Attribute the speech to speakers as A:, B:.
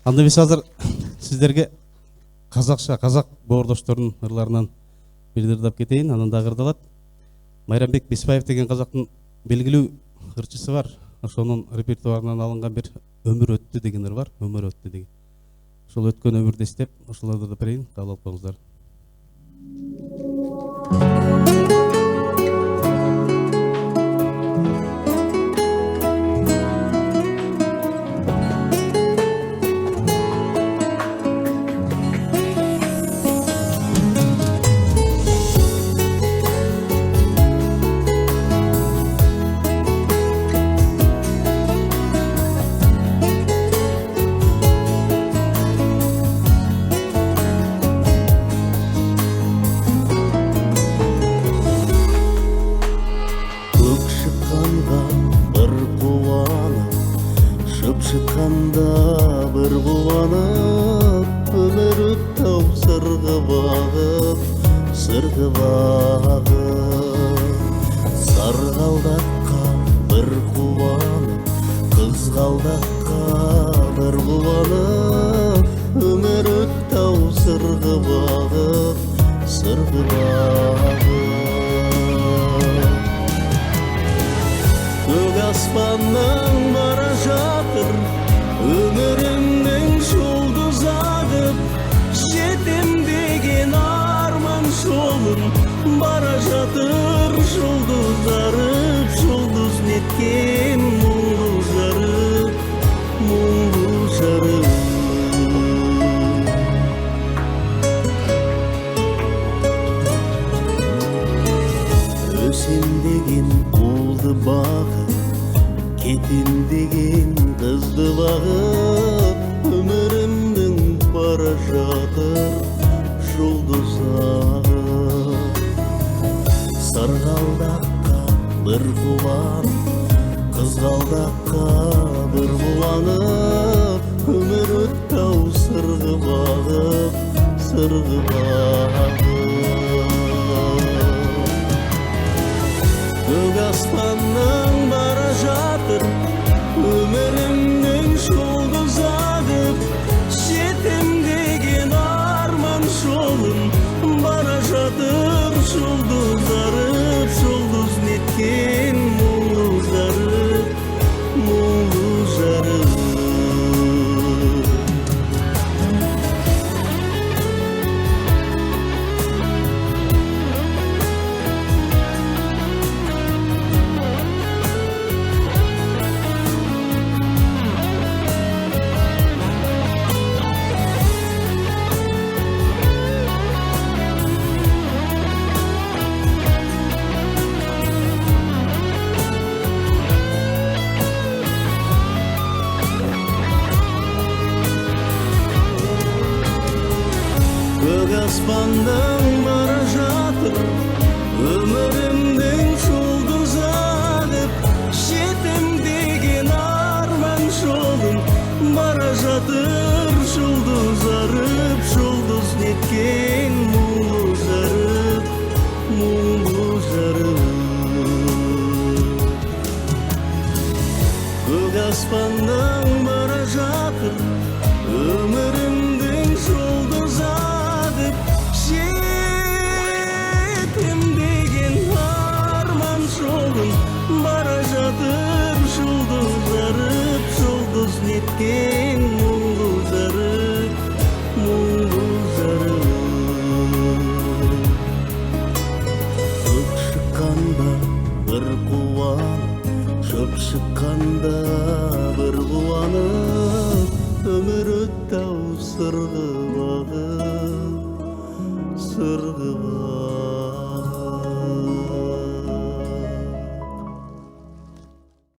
A: Анда биз азыр сиздерге казакча, казак боордошторунун ырларынан бир ырдап кетейин, анан дагы ырдалат. Майрамбек Беспаев деген казактын белгилүү ырчысы бар. Ошонун репертуарынан алынган бир өмүр өттү деген ыр бар, өмүр өттү деген. Ошол өткөн өмүрдү эстеп, ошолорду ырдап берейин, кабыл алып коюңуздар.
B: Шыққанда бір қуанып, өмір өттау сырғы бағып, сарғалдаққа бір қуанып, қызғалдаққа бір қуанып, өмір өттау сырғы бағып. Көк аспанның бара жатыр, өмірімнің жұлдыз ағып, жетем деген арман жолын бара жатыр жұлдыз арып, жұлдыз неткен мұңлы жарып. Өсем деген ұлды бағып, кетем деген қызды бағып, өмірімнің бара жатыр жұлдыз ағып. Сарғалдаққа бір қуанып, қызғалдаққа бір қуанып, өмір өттау сырғы бағып. Көк аспанның бара жатыр, өмірімнің жұлдыз ағып, жетем деген арман жолын бара жатыр жұлдыз арып, жұлдыз неткен мұңлы жарып. Көк аспанның бара жатыр, өмірімнің жұлдыз ағып, жетем деген арман жолын бара жатыр жұлдыз арып, жұлдыз неткен мұңлы жарып. Көк аспанның бара жатыр, өмірімнің жұлдыз ағып, жетем деген арман жолын бара жатыр жұлдыз арып, жұлдыз неткен мұңлы жарып. Көк шыққанда бір қуанып, шөп шыққанда бір қуанып, өмір өттау сырғы бағып.